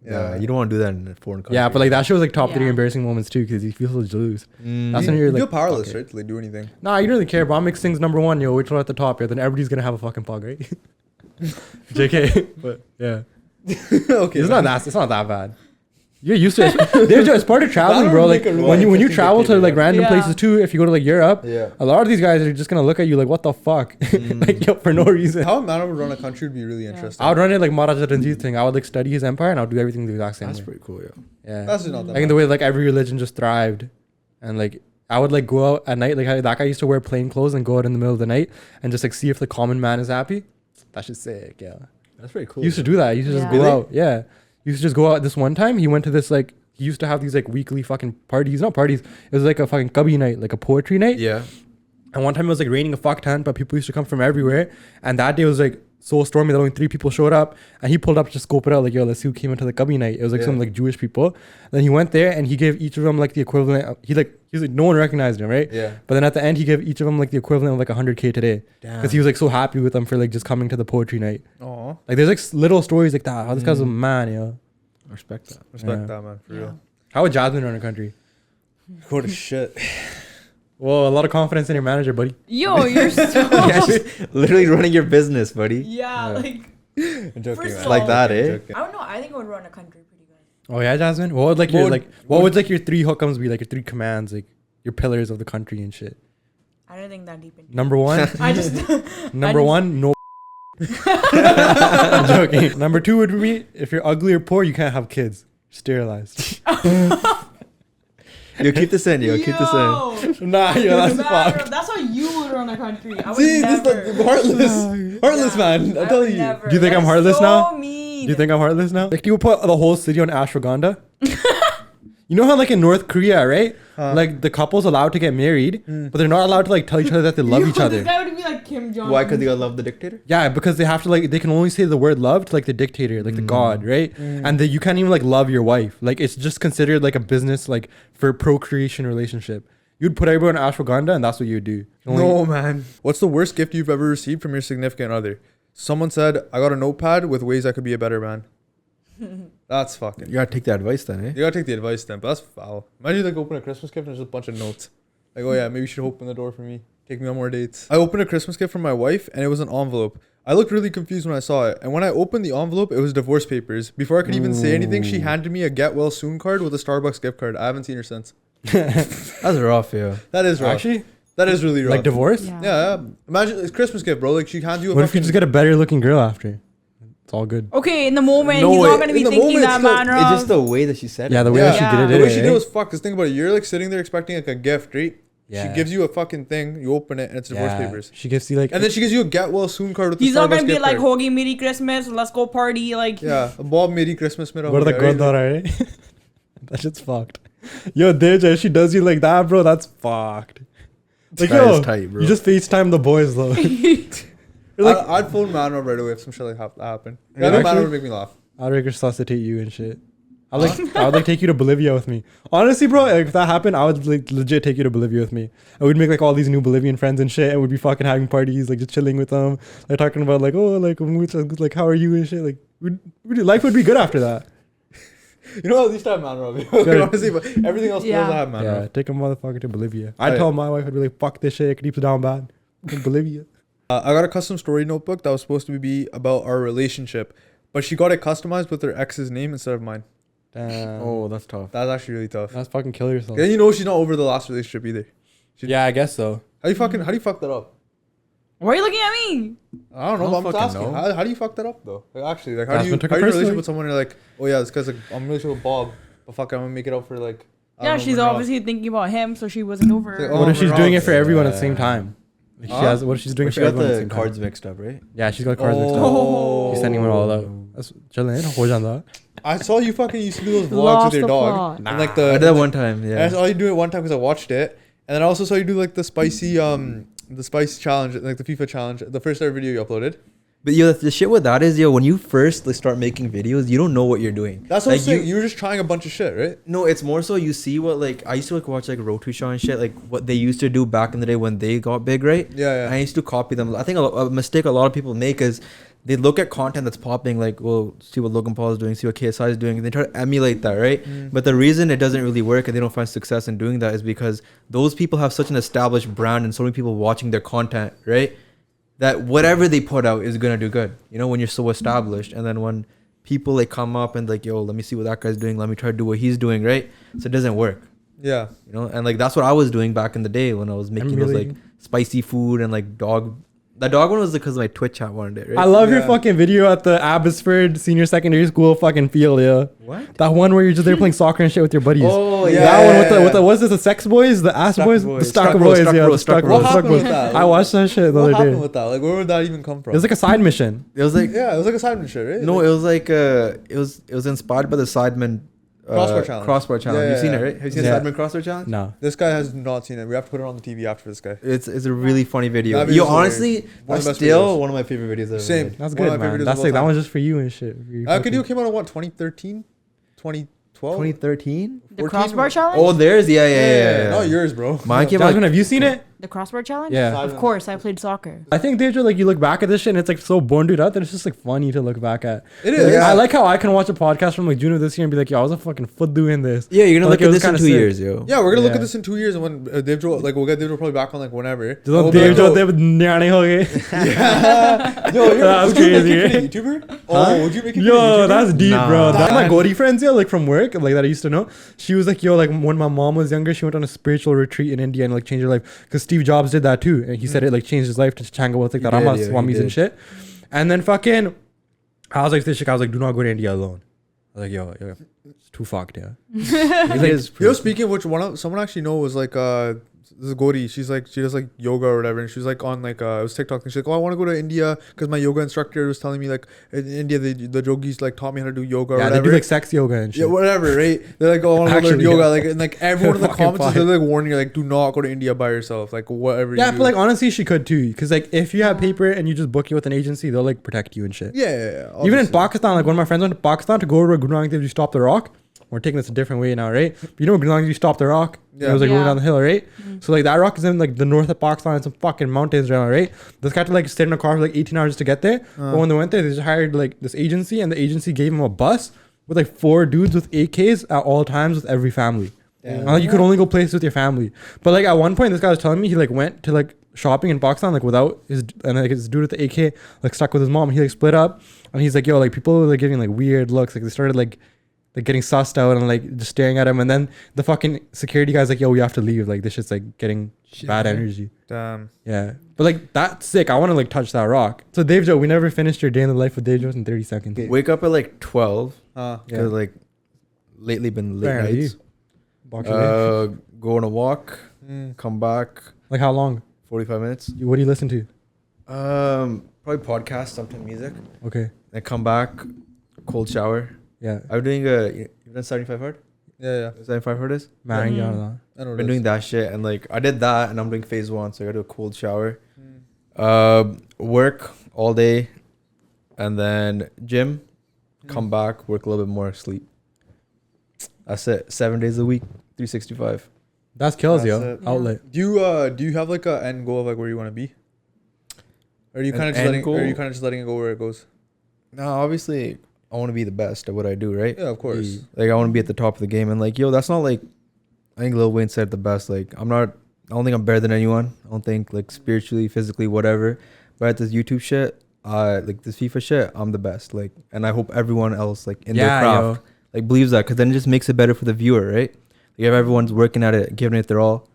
Yeah. You don't want to do that in a foreign country. Yeah, but like that shit was like top 3 Yeah. embarrassing moments too because you feel so loose. Mm. That's You, when you're you like feel powerless, okay. right? To like, do anything. Nah, you don't really care. Bomb makes things number 1, yo. Which one at the top? Yeah, then everybody's gonna have a fucking pug, right? JK, but yeah, Okay. it's not that bad. You're used to it. It's part of traveling, That'll bro. Like make a when you really travel to interesting like random Yeah. places too. If you go to like Europe, Yeah. a lot of these guys are just gonna look at you like, what the fuck, like yo, for no reason. How a man would run a country would be really interesting. I would run it like Maharaja Ranjit thing. I would like study his empire and I would do everything the exact same That's way. pretty cool, yeah. Yeah, That's just not that like in bad. the way like every religion just thrived, and like I would like go out at night. Like how that guy used to wear plain clothes and go out in the middle of the night and just like see if the common man is happy. That's just sick. Yeah. That's pretty cool. He used to do that. He used to just go Yeah. out. Yeah. He used to just go out. This one time, he went to this like. He used to have these like weekly fucking parties. Not parties. It was like a fucking cubby night, like a poetry night. Yeah. And one time it was like raining a fuck ton, but people used to come from everywhere. And that day was like so stormy that only 3 people showed up. And he pulled up to scope it out, like, yo, let's see who came into the cubby night. It was like some like Jewish people. And then he went there and he gave each of them like the equivalent. He was like, no one recognized him, right? Yeah. But then at the end, he gave each of them like the equivalent of like 100K today. Damn. Because he was like so happy with them for like just coming to the poetry night. Aw. Like there's like little stories like that. How this guy's a man, yo. Respect that. Respect that, man. For real. How would Jasmine run a country? Go to shit. Well, a lot of confidence in your manager, buddy. Yo, you're so. Yeah, she's literally running your business, buddy. Yeah, like. I'm joking, First man. of Like all- that, I eh? don't know. I think I would run a country pretty good. Oh yeah, Jasmine. What would like your like? What would like your 3 hukams be? Like your 3 commands, like your pillars of the country and shit. I don't think that deep into. Number 1. I just. Number just- 1, no. I'm joking. Number 2 would be if you're ugly or poor, you can't have kids. Sterilized. Yo, keep this in, yo. Keep this in. Nah, yo, that's Manrav, fucked. that's how you would run a country. I would See, never. this is like heartless. Heartless, man. I'm I telling would you. never. Do you think That I'm is heartless so now? Mean. Do you think I'm heartless now? Like, do you put the whole city on ashwagandha? You know how like in North Korea, right? Like the couple's allowed to get married, but they're not allowed to like tell each other that they love each other. This guy would be like Kim Jong. Why? Because you love the dictator? Yeah, because they have to like they can only say the word love to like the dictator, like the god, right? And you can't even like love your wife. Like it's just considered like a business like for procreation relationship. You'd put everyone on ashwagandha and that's what you would do. No, man. What's the worst gift you've ever received from your significant other? Someone said, I got a notepad with ways I could be a better man. That's fucking. You gotta take the advice then, eh? You gotta take the advice then, but that's foul. Imagine you like open a Christmas gift and there's just a bunch of notes. Like, oh yeah, maybe you should open the door for me. Take me on more dates. I opened a Christmas gift from my wife and it was an envelope. I looked really confused when I saw it. And when I opened the envelope, it was divorce papers. Before I could even say anything, she handed me a get well soon card with a Starbucks gift card. I haven't seen her since. That's rough, yo. That is rough. Actually, That is really rough. like divorce. Yeah. Imagine it's Christmas gift, bro. Like she hands you a What if you fucking- just get a better looking girl after? It's all good. Okay, in the moment, No he's way. not gonna be In the thinking moment, that, it's still- man. It's just the way that she said Yeah, it. the way Yeah. that she did it. The way she eh? did it was fuck. Just think about it. You're like sitting there expecting like a gift, right? Yeah. She gives you a fucking thing. You open it and it's divorce papers. She gives you like And then she gives you a get well soon card with He's the not Starbucks gonna be gift like, card. "Hoagie, Merry Christmas, let's go party." Like, Yeah, a Bob Merry Christmas mera what ho are the gaya, right? Gurdwara, eh? That shit's fucked. Yo, Dej, if she does you like that, bro, that's fucked. Like, Guy is yo, tight, bro. you just FaceTime the boys, though. You're like, I'd phone Manrav right away if some shit like that happened. Yeah, Yeah, Manrav actually- would make me laugh. I'd resuscitate you and shit. I would like take you to Bolivia with me. Honestly, bro, like, if that happened, I would like legit take you to Bolivia with me. I would make like all these new Bolivian friends and shit, and we'd be fucking having parties, like just chilling with them, like talking about like, oh, like how are you and shit. Like, life would be good after that. You know, at least I have Manrav. Yeah. Honestly, but everything else Yeah. fails, I have Manrav. Yeah, take a motherfucker to Bolivia. I'd Right. tell my wife, I'd be like, fuck this shit, it keeps down bad. In Bolivia. I got a custom story notebook that was supposed to be about our relationship, but she got it customized with her ex's name instead of mine. Damn. Oh, that's tough. That's actually really tough. That's fucking kill yourself. And you know she's not over the last relationship either. Yeah, I guess so. How do you fuck that up? why are you looking at me? I don't know, I don't but I'm just fucking asking. know. How do you fuck that up though? Like actually, like how Jasmine do took you it in a personally. relationship with someone and you're like, oh yeah, this guy's like I'm really sure with Bob, but fuck, I'm gonna make it up for like. I Yeah, don't know, she's Manrav. obviously thinking about him, so she wasn't over. Like, What oh, if she's Manrav. doing it for everyone at the same Yeah. time? Like, Huh? she has. What if she's doing But it she for got everyone at the the same cards time? mixed up, right? Yeah, she's got cards mixed up. Oh. She's sending them all out. That's chilling. Ho janda. I saw you fucking used to do those vlogs Lost with your the dog. plot. And like I the did that one time, I yeah. saw you do it one time because I watched it, and then I also saw you do like the spicy the spice challenge, like the FIFA challenge, the first ever video you uploaded. But yo, the shit with that is, yo, when you first like, start making videos, you don't know what you're doing. That's what like, I'm saying. You were just trying a bunch of shit, right? No, it's more so you see what like I used to like watch like Rotushaw and shit, like what they used to do back in the day when they got big, right? Yeah, I used to copy them. I think a mistake a lot of people make is they look at content that's popping, like, well, see what Logan Paul is doing, see what KSI is doing, and they try to emulate that, right? But the reason it doesn't really work and they don't find success in doing that is because those people have such an established brand and so many people watching their content, right? That whatever they put out is gonna do good. You know, when you're so established, and then when people like come up and like, yo, let me see what that guy's doing, let me try to do what he's doing, right? So it doesn't work. Yeah. You know, and like that's what I was doing back in the day when I was making those like Emulating. spicy food and like dog The dog one was because my Twitch chat wanted it, right? I love your fucking video at the Abbotsford Senior Secondary School fucking field, yeah. What? That one where you're just there playing soccer and shit with your buddies. Oh, yeah. That one with the what's this? The sex boys, the ass Stuck boys, boys. the stuck Stuck boys, bros, yeah, stuck the stuck bros. bros, What stuck happened boys. with that? I watched that shit the What other happened day. with that? Like, where would that even come from? It was like a side mission. It was like yeah, it was like a side shit, right? no, it was like it was inspired by the Sidemen Crossbar challenge. Crossbar challenge. Yeah, You've seen yeah. it, right? Have you seen Yeah. the Sidemen Crossbar challenge? No. This guy has not seen it. We have to put it on the TV after this guy. It's a really funny video. That Yo, video's honestly, hilarious. One of that's the best still videos. one of my favorite videos ever. Same. made. That's One of good, my man. favorite videos That's of like all that time. one's just for you and shit. Video came out in what, 2013? 2012? 2013. The crossbar challenge? Oh, theirs. Yeah. Not yours, bro. Mine came Jasmine, out. have you seen it? The crossbar challenge? Yeah. Of course, I played soccer. I think Deja, like you look back at this shit and it's like so born dude out that it's just like funny to look back at. It Like, is. I like how I can watch a podcast from like June of this year and be like, yo, I was a fucking foot doing this. Yeah, you're gonna Like, look it at was this in kinda 2 sick. years, yo. Yeah, we're gonna look Yeah. at this in 2 years, and when Dave Joel, like we'll get Dave Joel probably back on like whenever. Just We'll be like, Deja, yo, they would nyane ho gaye. yeah. Yo, That's would you make crazy, it for right? the YouTuber? Oh, would you make it for the Yo, YouTuber? that's deep, bro. Nah. That's my Gori friends, yo, like from work, like that I used to know. She was like, yo, like when my mom was younger, she went on a spiritual retreat in India and like changed her life. Because Steve Jobs did that too. And he said it like changed his life to Changa with like He the did, Rama yeah, he Swamis and did. shit. And then fucking, I was like, this shit, I was like, do not go to India alone. I was like, yo, it's too fucked, yeah. It is Yo, pretty- speaking of which, someone actually know was like this is Gori. She's like, she does like yoga or whatever, and she's like on like it was TikTok, and she's like, oh, I want to go to India because my yoga instructor was telling me like in India the yogis like taught me how to do yoga or Yeah, whatever. they do like sex yoga and shit. Yeah, whatever, right? They're like, oh, I want to learn Actually, yoga, yeah. like, and like everyone in the Fucking comments is fine. they're like warning you, like, do not go to India by yourself, like whatever. Yeah, you but do. like honestly, she could too. Because like if you have paper and you just book it with an agency, they'll like protect you and shit. yeah, Even in obviously. Pakistan, like one of my friends went to Pakistan to go to Guru Nanak Dev Ji Stop the Rock. We're taking this a different way now, right? But you know Guru Nanak Dev Ji Stop the Rock? Yeah. It was like Yeah. going down the hill, right? So like that rock is in like the north of Pakistan and some fucking mountains around, right? This guy had to like sit in a car for like 18 hours just to get there. But when they went there, they just hired like this agency and the agency gave him a bus with like 4 dudes with AKs at all times with every family. And like you could only go places with your family. But like at one point, this guy was telling me he like went to like shopping in Pakistan like without his and like his dude with the AK like stuck with his mom. He like split up and he's like, yo, like people were like giving like weird looks. Like they started like getting sussed out and like just staring at him. And then the fucking security guy's like, yo, we have to leave. Like this shit's like getting bad energy. Damn. Yeah. But like that's sick. I want to like touch that rock. So Dave Joe, we never finished your day in the life with Dave Joe in 30 seconds. Wake up at like 12 Uh, because like lately been late Fair enough, nights. Box your day. Go on a walk, come back, Like how long? 45 minutes. What do you listen to? Probably podcast, sometimes music. Okay. Then come back, cold shower. Yeah. I'm doing you've done 75 hard? yeah. 75 hard is? Man, Mhm. yeah. I know I've what been it doing is. that shit and like I did that and I'm doing phase 1, so I gotta do a cold shower. Work all day and then gym, come back, work a little bit more, sleep. That's it. 7 days a week, 365. That's kills, That's yo. it. Outlet. Do you have like a end goal of like where you want to be? Or are you An kind of just end letting? Or are you goal? kind of just letting it go where it goes? No, obviously I want to be the best at what I do, right? Yeah, of course. Like I want to be at the top of the game and like, yo, that's not like, I think Lil Wayne said the best. Like I don't think I'm better than anyone. I don't think like spiritually, physically, whatever. But at this YouTube shit, like this FIFA shit, I'm the best. Like, and I hope everyone else like in their craft like believes that, because then it just makes it better for the viewer, right? Like if everyone's working at it, giving it their all,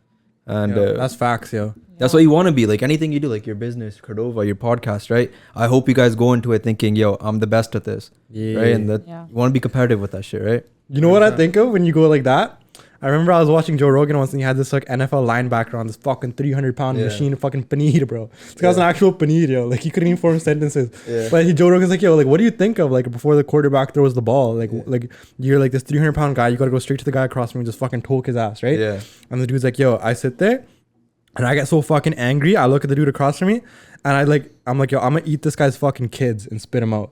and Yeah, That's facts, yo. that's what you want to be. Like anything you do, like your business, Cordova, your podcast, right? I hope you guys go into it thinking, yo, I'm the best at this, Yeah. right? And that Yeah. you want to be competitive with that shit, right? You know what I think of when you go like that? I remember I was watching Joe Rogan once and he had this like NFL linebacker on this fucking 300-pound Yeah. machine, fucking paneer, bro. This guy's an actual paneer, yo. Like he couldn't even form sentences. Yeah. But Joe Rogan's like, yo, like what do you think of like before the quarterback throws the ball? Like like you're like this 300-pound guy, you gotta go straight to the guy across from you and just fucking toke his ass, right? Yeah. And the dude's like, yo, I sit there and I get so fucking angry. I look at the dude across from me and I'm like, yo, I'm gonna eat this guy's fucking kids and spit him out.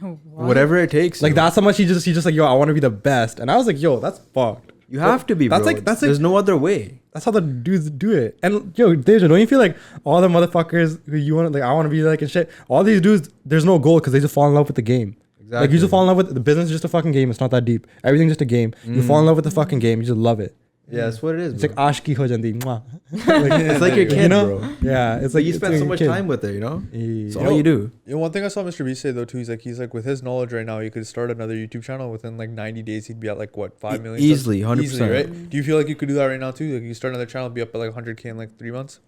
Whatever it takes. Like yo. that's how much he just like, yo, I want to be the best. And I was like, yo, that's fucked. You have to be, bro. That's like There's no other way. That's how the dudes do it. And yo, Deja, don't you feel like all the motherfuckers who you want, like I want to be like and shit, all these dudes, there's no goal because they just fall in love with the game. Exactly. Like you just fall in love with the business is just a fucking game. It's not that deep. Everything's just a game. You fall in love with the fucking game. You just love it. Yeah, that's what it is. It's Bro. like ashki ho jandi. Mwah. It's like your kid, you know? bro. Yeah, it's Like like you it's spend like so your much kid. time with it, you know. It's Yeah. all you do. You know, one thing I saw Mr. Beast say though too, he's like with his knowledge right now, he could start another YouTube channel within like 90 days. He'd be at like what 5 million Easily, subs? 100%. Easily, right? Do you feel like you could do that right now too? Like you start another channel, be up at like 100K in like 3 months?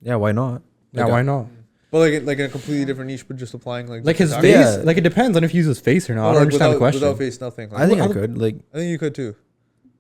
Yeah, why not? Yeah, why not? But like in a completely different niche, but just applying like His exactly- face, Yeah. like it depends on if you use his face or not. I don't like, understand the without, question. without face, nothing. Like, I think I Well, could. Like, I think you could too.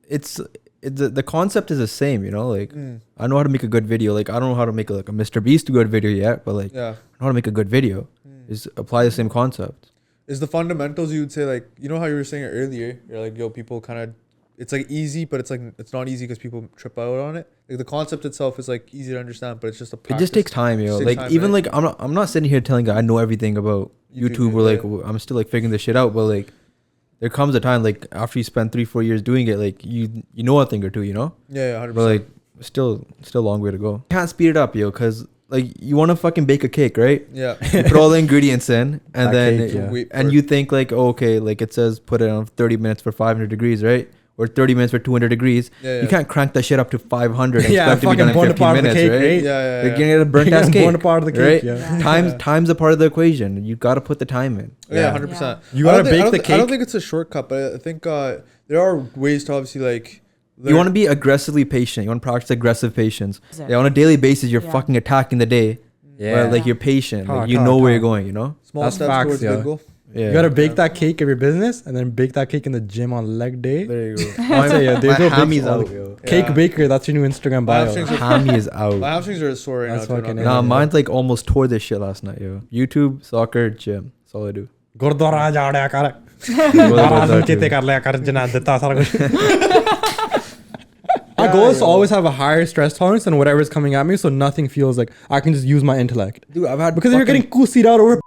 it's the concept is the same, you know. Like, Mm. I know how to make a good video. Like, I don't know how to make like a Mr. Beast good video yet, but like, Yeah. I know how to make a good video. Is apply the same concept. Is the fundamentals you would say like you know how you were saying it earlier? You're like yo, people kind of it's like easy, but it's like it's not easy because people trip out on it. Like the concept itself is like easy to understand, but it's just a It practice. just takes time, yo. Takes Like time, even right? like I'm not sitting here telling you I know everything about YouTube or like I'm still like figuring this shit out, but like there comes a time like after you spend 3-4 years doing it, like you know a thing or two, you know. Yeah, 100%. But like still a long way to go. Can't speed it up, yo, because like you want to fucking bake a cake, right? Yeah. You put all the ingredients in, and That then cake, yeah. Wait and for you it. think like, oh, okay, like it says put it on 30 minutes for 500 degrees, right? Or 30 minutes for 200 degrees. Yeah, You can't crank that shit up to 500 and Yeah, expect to be done in fucking 15 Bonaparte of the minutes, cake, right? right? Yeah. You're gonna get a burnt You're ass gonna cake, burn a part of the right? cake, yeah. Time's a part of the equation. You got to put the time in. Yeah, 100%. You gotta bake the I cake. don't think it's a shortcut, but I think there are ways to obviously like. You want to be aggressively patient. You want to practice aggressive patience. Yeah, on a daily basis, you're Yeah. fucking attacking the day. Yeah. But like you're patient. Like, you Talk, know where talk. you're going. You know. small That's steps facts, towards the yeah. big goal. Yeah. You gotta bake that cake of your business and then bake that cake in the gym on leg day. There you go. I say, yeah, there's My no big hammy's all- out, yo. Cake Yeah. baker, that's your new Instagram My bio. hamstrings are- Hammy is My out. hamstrings are sore right That's now. fucking Too, Nah, Yeah. mine's like almost tore this shit last night, yo. YouTube, soccer, gym. That's all I do. Gurdwara ਜਾੜਿਆ ਕਰ Go Maharaj there ਨੂੰ ਚੇਤੇ too. ਕਰ ਲਿਆ ਕਰ ਜਿਨ੍ਹਾਂ ਦਿੱਤਾ ਸਾਰਾ ਕੁਝ My goal is to always have a higher stress tolerance than whatever is coming at me, so nothing feels like I can just use my intellect. Dude, I've had Because if you're getting kusied out over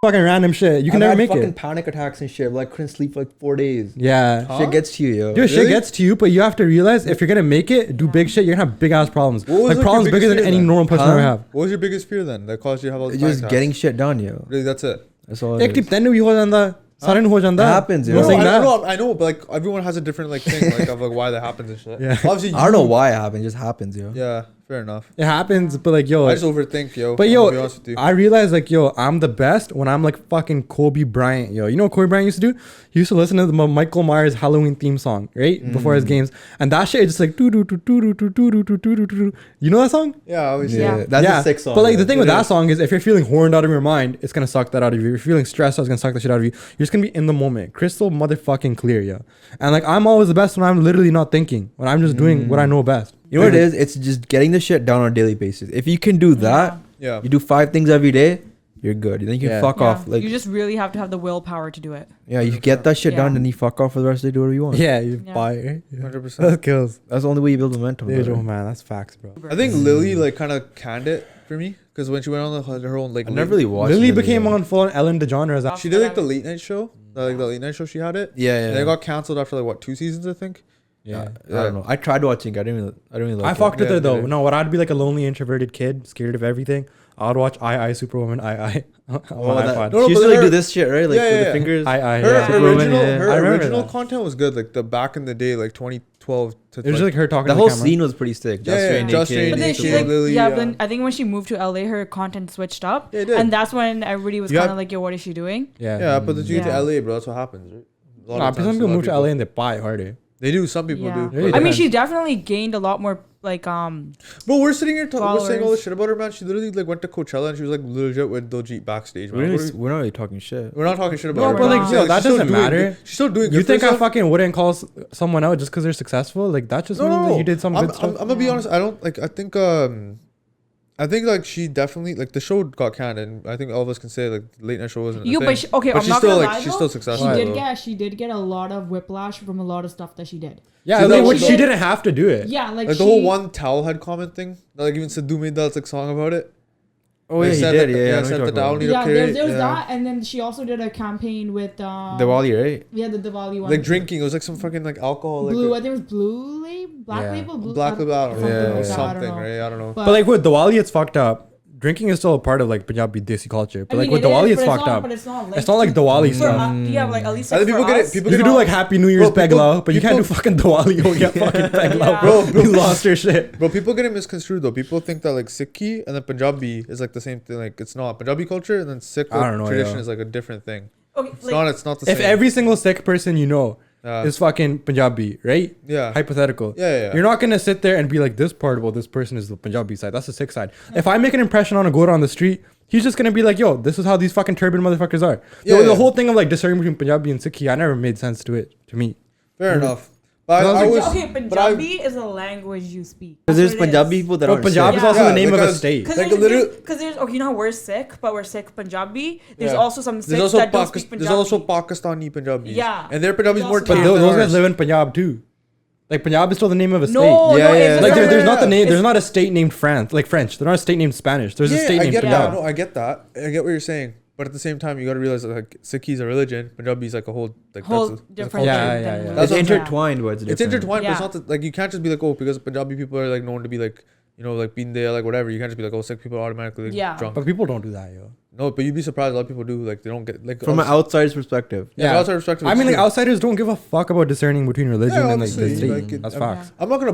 fucking random shit, you can never make fucking it. panic attacks and shit. Like couldn't sleep for like 4 days. Yeah. Huh? Shit gets to you, yo. Dude, shit Really? gets to you, but you have to realize if you're gonna make it, do big shit, you're gonna have big ass problems. What was, Like like, problems your bigger biggest than fear any then? normal person Huh? ever have. What was your biggest fear then that caused you to have all these Just panic getting attacks? shit done, yo. Really, that's it. That's all. Ek It tip is. tenu bhi ho janda, saren ho janda. It happens, You yo. know No, what I'm saying that? I know, but like everyone has a different like thing like of like why that happens and shit. Yeah. Obviously, I don't know why it happened. It just happens, yo. Yeah, fair enough. It happens, but like yo, I just overthink, yo. but I'm yo, gonna be honest with you. I realize like yo, I'm the best when I'm like fucking Kobe Bryant, yo. You know what Kobe Bryant used to do? He used to listen to the Michael Myers Halloween theme song, right? Before his games. And that shit is just like do do do do do do do do do do do. You know that song? Yeah, obviously. Yeah. That's yeah. a sick song. But like yo. the thing with It that is. song is if you're feeling horned out of your mind, it's gonna suck that out of you. If you're feeling stressed out, it's gonna suck the shit out of you. You're just gonna be in the moment. Crystal motherfucking clear, yeah. And like I'm always the best when I'm literally not thinking. When I'm just doing what I know best. You know what it is? It's just getting the shit down on a daily basis. If you can do that, Yeah. you do 5 things every day, you're good. Then you can Yeah. fuck off. Like you just really have to have the willpower to do it. yeah, you get that shit Yeah. done, and you fuck off for the rest of the day. Do whatever you want. Yeah, you Yeah. buy it. Yeah. 100%. That kills. That's the only way you build momentum. Dude, bro. oh man, that's facts, bro. I think Lilly like kind of canned it for me because when she went on her own like I never really watched. Lily it, became yeah. on full on Ellen DeGeneres. she did like the late night show, like the late night show she had it. Yeah, And yeah. it got canceled after like what 2 seasons I think. Yeah. I don't know. I tried watching. I didn't really like I it. fucked with Yeah, her though. yeah. No, what I'd be like a lonely introverted kid, scared of everything. I'd watch I Superwoman I on my that- iPod. No, she but used to like her- do this shit, right? Like Yeah, with yeah, the yeah. fingers. I Her, yeah. Superwoman, original, yeah. her I remember original that. content was good, like the back in the day, like 2012 to It was just like her talking The to whole the camera. scene was pretty sick. Yeah, yeah, Rain, Just naked, Rain, But then naked, she like Lily, yeah. yeah. Then I think when she moved to LA, her content switched up, Yeah, it did. and that's when everybody was You kind have- of like, "Yo, what is she doing?" Yeah. Yeah, but then you get to Yeah. LA, bro. That's what happens, right? A lot Nah, of some times, people a lot move of to people- LA and they buy harder. They do. Some people Yeah. do. Really I mean, depends. she definitely gained a lot more like Bro, we're sitting here we're saying all this Followers. shit about her, man. She literally like went to Coachella and she was like legit with Doji backstage, man. We're not really talking shit. We're not talking shit No, about her. but, like, I'm yo, saying, that she's still doesn't doing matter. good- She's still doing good. You for think I herself. fucking wouldn't call someone out just because they're successful? Like that just means that you did some I'm, good stuff. I'm gonna be honest. I don't like. I think like she definitely like the show got canned, and I think all of us can say like late night show wasn't. a you. thing. But she, okay, But I'm she's not still gonna like lie, she's though. still successful. She did get a lot of whiplash from a lot of stuff that she did. Yeah, See, like, that what, was she the- didn't have to do it. Yeah, like Like she, the whole one towel head comment thing. Like even Sidhu made that like song about it. Oh They yeah, he said did. that- Yeah, yeah, I know said what the you're down talking need Yeah, to there's yeah. that, and then she also did a campaign with about. Diwali, right? Yeah, the Diwali one. Like drinking, it was like some fucking like alcohol, like Blue. I think it was Blue Label, Black Yeah. Label, Blue. black label. I don't know, something Yeah, like yeah. that, I something, don't know. right? I don't know. But, But like with Diwali, it's fucked up. Drinking is still a part of like Punjabi Desi culture. But I like mean, with it Diwali, is, it's but fucked not, up. But it's not like It's not like Diwali For, stuff. yeah, like at least I like, think for people get it. us, People You get can do all- like Happy New Year's Bro, people- Pegla, but you can't do people- fucking Diwali. You'll get fucking Pegla, Yeah. bro. Bro, You lost your shit. Bro, people get it misconstrued though. People think that like Sikhi and then Punjabi is like the same thing. Like it's not. Punjabi culture and then Sikh I don't know, tradition yo. is like a different thing. okay, It's like, not. It's not the If same. every single Sikh person you know is fucking Punjabi, right? Yeah. Hypothetical. Yeah. You're not gonna sit there and be like, this part about this person is the Punjabi side. That's the Sikh side. If I make an impression on a Gora on the street, he's just gonna be like, yo, this is how these fucking turban motherfuckers are. The whole thing of like discerning between Punjabi and Sikhi, I never made sense to me. Fair enough. But Punjabi is a language you speak. Because there's Punjabi people that are Punjab is also the name of a state. Because there's you know how we're Sikh, but we're Sikh Punjabi. There's also some Sikhs that don't speak Punjabi. There's also Pakistani Punjabis. Yeah. And their Punjabi is more But those guys live in Punjab too. Like Punjab is still the name of a state. Like there's not the name. There's not a state named France, like French. There's not a state named Spanish. There's a state named Punjab. No, I get that. I get what you're saying. But at the same time, you got to realize that like Sikhi is a religion, Punjabi is like a whole different. Yeah. It's intertwined. It's intertwined, but it's not like you can't just be like, oh, because Punjabi people are like known to be like, you know, like being there, like whatever. You can't just be like, oh, Sikh people are automatically drunk. But people don't do that, yo. No, but you'd be surprised. A lot of people do. Like they don't get like from an outsider's perspective. Yeah, outsider perspective. I mean, like outsiders don't give a fuck about discerning between religion and like the state. Like, that's facts. I'm not gonna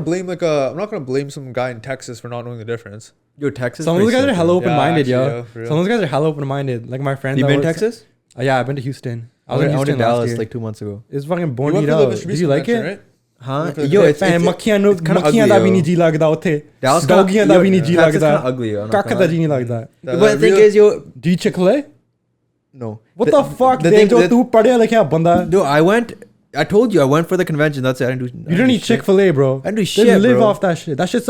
blame some guy in Texas for not knowing the difference. Yo, Texas. Some of those guys are hella open-minded, yo. For real. Some of those guys are hella open-minded. Like my friends. You been in Texas? Yeah, I've been to Houston. I went to Dallas like 2 months ago. It's fucking born it out. Did you like it? Right? Huh? Yo, it's ਮੱਖੀਆਂ ਦਾ ਵੀ ਨਹੀਂ ਜੀ ਲੱਗਦਾ ਉੱਥੇ ਡੌਗੀਆਂ ਦਾ ਵੀ ਨਹੀਂ ਜੀ ਲੱਗਦਾ ਕੱਖ ਦਾ ਜੀ ਨਹੀਂ ਲੱਗਦਾ But the thing is, yo, do you Chick-fil-A? No. What the fuck? The thing ਤੂੰ ਪੜਿਆ ਲਿਖਿਆ ਬੰਦਾ. No, I told you I went for the convention. That's it. I didn't do. You don't eat Chick-fil-A, bro. I didn't do shit, They live bro. off that shit. That shit's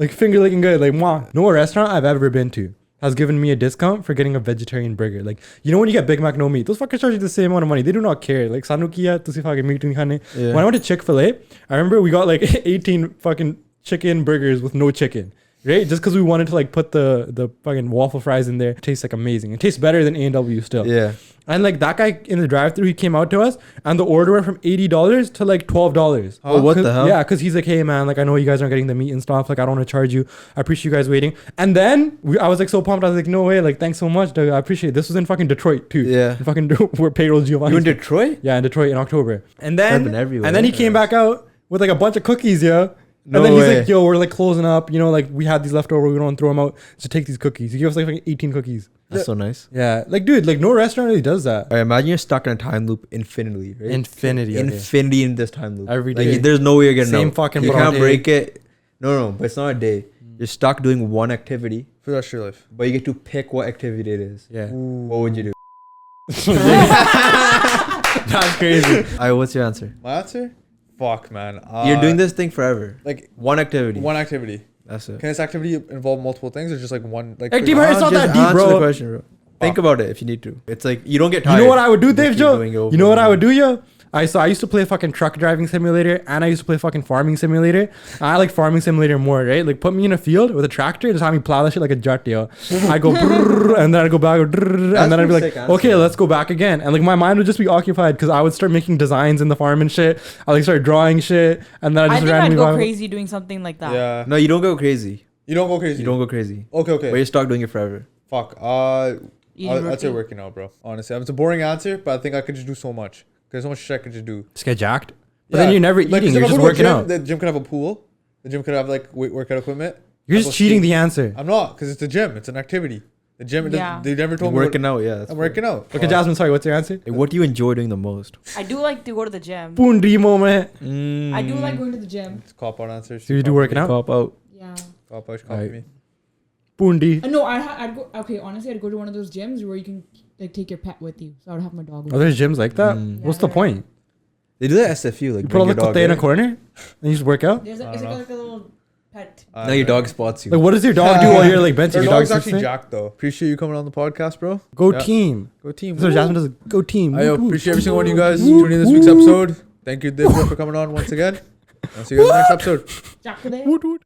like finger licking good. Like mwah. No restaurant I've ever been to has given me a discount for getting a vegetarian burger. Like, you know when you get Big Mac no meat, those fuckers charge you the same amount of money. They do not care. Like sanu kiya tusi fucking meat nahi khane. When I went to Chick-fil-A, I remember we got like 18 fucking chicken burgers with no chicken. Right? Just because we wanted to like put the fucking waffle fries in there. It tastes like amazing. It tastes better than A&W still. Yeah. And like that guy in the drive-thru, he came out to us and the order went from $80 to like $12. Oh, what the hell? Yeah, because he's like, hey man, like I know you guys aren't getting the meat and stuff. Like I don't want to charge you. I appreciate you guys waiting. And then I was like so pumped. I was like, no way. Like thanks so much, Doug. I appreciate it. This was in fucking Detroit too. Yeah. In fucking where payroll Giovanni. You in Detroit? Yeah, in Detroit in October. And then he came back out with like a bunch of cookies, yeah. No and then way. he's like, yo, we're like closing up. You know, like we had these left over. We don't want to throw them out. So take these cookies. He gave us like 18 cookies. That's so nice. Yeah. Like, dude, like no restaurant really does that. All right, imagine you're stuck in a time loop infinitely, right? Infinity. Infinity in this time loop. Every day. Like, there's no way you're getting Same out. fucking You broad can't day. break it. No, but it's not a day. You're stuck doing one activity, For the rest of your life. but you get to pick what activity it is. Yeah. What would you do? That's crazy. All right, what's your answer? My answer? Fuck, man. You're doing this thing forever. Like One activity. one activity. That's it. Can this activity involve multiple things or just like one? Like Hey, T-Bird, it's not Just that deep, answer the bro. question, bro. Think about it if you need to. It's like you don't get tired. You know what I would do, Just Dave keep Joe? doing it over You know what and I would over. do, yo? I used to play fucking truck driving simulator and I used to play fucking farming simulator. I like farming simulator more, right? Like put me in a field with a tractor, just have me plow that shit like a jut, yo. I go brrr, and then I go back, and then I'd be like, okay, let's go back again. And like my mind would just be occupied because I would start making designs in the farm and shit. I like start drawing shit, and then I I just think I'd randomly go vibe- crazy doing something like that. Yeah. No, you don't go crazy. You don't go crazy. You don't go crazy. Okay. But you're stuck doing it forever. Fuck. Eating I'd say roti. working out, bro. Honestly, it's a boring answer, but I think I could just do so much. There's so much shit I could just do. Just get jacked. But then you're never eating. You're just working out. The gym could have a pool. The gym could have like workout equipment. You're just cheating the answer. I'm not, because it's the gym. It's an activity. The gym. They never You're told me. working out, yeah. I'm working out. Okay, Jasmine, sorry, what's your answer? Hey, what do you enjoy doing the most? I do like to go to the gym. Pundi moment. I do like going to the gym. It's cop out answers. So you do working out? Cop out. Yeah. Cop out. Copy Alright. me. Pundi. No, I'd go. Okay, honestly, I'd go to one of those gyms where you can like take your pet with you. So I would have my dog with Are there gyms like that? Mm. What's the Yeah. point? They do that SFU. Like You put all the bring your kutte in a dog corner and you just work out? There's I it's don't like a little pet. in. Now your dog spots you. Like, what does your dog do while you're like benching? Their Your dog's dog's actually jacked though. Appreciate you coming on the podcast, bro. Go Yeah. team. Go team. So Jasmine does go team. I Woo, woo. appreciate every single one of you guys tuning in this week's episode. Thank you, Dave, for coming on once again. I'll see you guys in the next episode. Jack today. Woot, woot.